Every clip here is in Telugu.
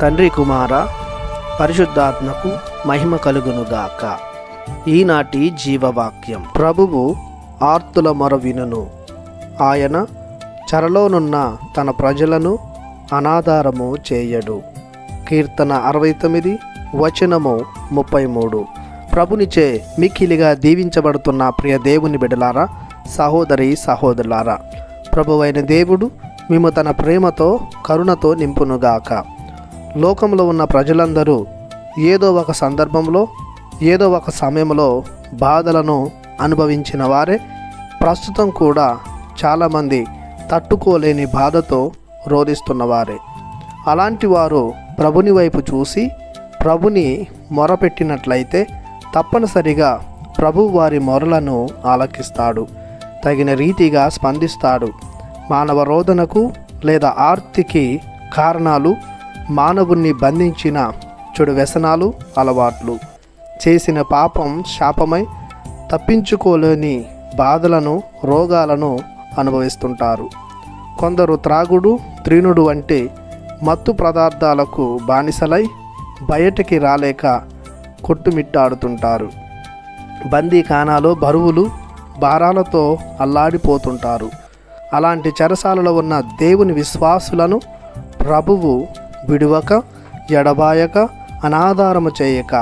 తండ్రి కుమార పరిశుద్ధాత్మకు మహిమ కలుగునుగాక. ఈనాటి జీవవాక్యం. ప్రభువు ఆర్తుల మొర వినును. ఆయన చెరలోనున్న తన ప్రజలను అనాధారము చేయడు. కీర్తన 69 వచనము 33. ప్రభునిచే మిక్కిలిగా దీవించబడుతున్న ప్రియ దేవుని బిడ్డలారా, సహోదరి సహోదరులారా, ప్రభువైన దేవుడు మేము తన ప్రేమతో కరుణతో నింపునుగాక. లోకంలో ఉన్న ప్రజలందరూ ఏదో ఒక సందర్భంలో ఏదో ఒక సమయంలో బాధలను అనుభవించిన వారే. ప్రస్తుతం కూడా చాలామంది తట్టుకోలేని బాధతో రోధిస్తున్నవారే. అలాంటి వారు ప్రభుని వైపు చూసి ప్రభుని మొరపెట్టినట్లయితే తప్పనిసరిగా ప్రభు వారి మొరలను ఆలకిస్తాడు, తగిన రీతిగా స్పందిస్తాడు. మానవ రోదనకు లేదా ఆర్తికి కారణాలు మానవుణ్ణి బంధించిన చెడు వ్యసనాలు, అలవాట్లు, చేసిన పాపం శాపమై తప్పించుకోలేని బాధలను, రోగాలను అనుభవిస్తుంటారు. కొందరు త్రాగుడు, త్రీనుడు వంటి మత్తు పదార్థాలకు బానిసలై బయటికి రాలేక కొట్టుమిట్టాడుతుంటారు. బందీఖానాలో బరువులు, భారాలతో అల్లాడిపోతుంటారు. అలాంటి చెరసాలలో ఉన్న దేవుని విశ్వాసులను ప్రభువు విడువక, ఎడబాయక, అనాధారము చేయక,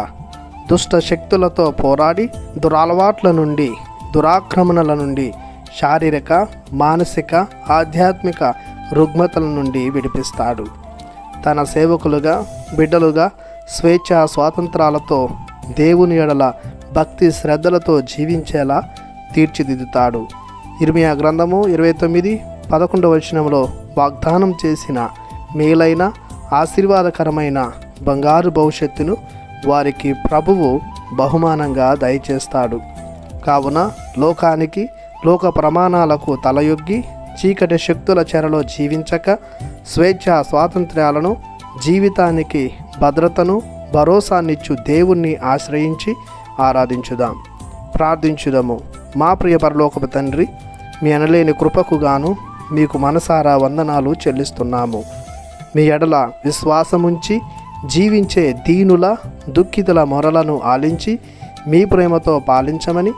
దుష్ట శక్తులతో పోరాడి దురలవాట్ల నుండి, దురాక్రమణల నుండి, శారీరక, మానసిక, ఆధ్యాత్మిక రుగ్మతల నుండి విడిపిస్తాడు. తన సేవకులుగా, బిడ్డలుగా స్వేచ్ఛా స్వాతంత్రాలతో దేవుని ఎడల భక్తి శ్రద్ధలతో జీవించేలా తీర్చిదిద్దుతాడు. ఇర్మియా గ్రంథము 29:11 వచనంలో వాగ్దానం చేసిన మేలైన ఆశీర్వాదకరమైన బంగారు భవిష్యత్తును వారికి ప్రభువు బహుమానంగా దయచేస్తాడు. కావున లోకానికి, లోక ప్రమాణాలకు తలయొగ్గి చీకటి శక్తుల చెరలో జీవించక స్వేచ్ఛా స్వాతంత్ర్యాలను, జీవితానికి భద్రతను, భరోసానిచ్చు దేవుణ్ణి ఆశ్రయించి ఆరాధించుదాం. ప్రార్థించుదాము. మా ప్రియ పరలోకపు తండ్రి, మీ అనలేని కృపకు గాను మీకు మనసారా వందనాలు చెల్లిస్తున్నాము. మీ ఎడల విశ్వాసముంచి జీవించే దీనుల, దుఃఖితుల మొరలను ఆలించి మీ ప్రేమతో పాలించమని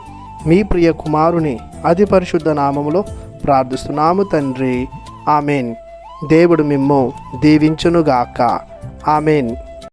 మీ ప్రియ కుమారుని అతి పరిశుద్ధ నామములో ప్రార్థిస్తున్నాము తండ్రి. ఆమెన్. దేవుడు మిమ్ము దీవించునుగాక. ఆమెన్.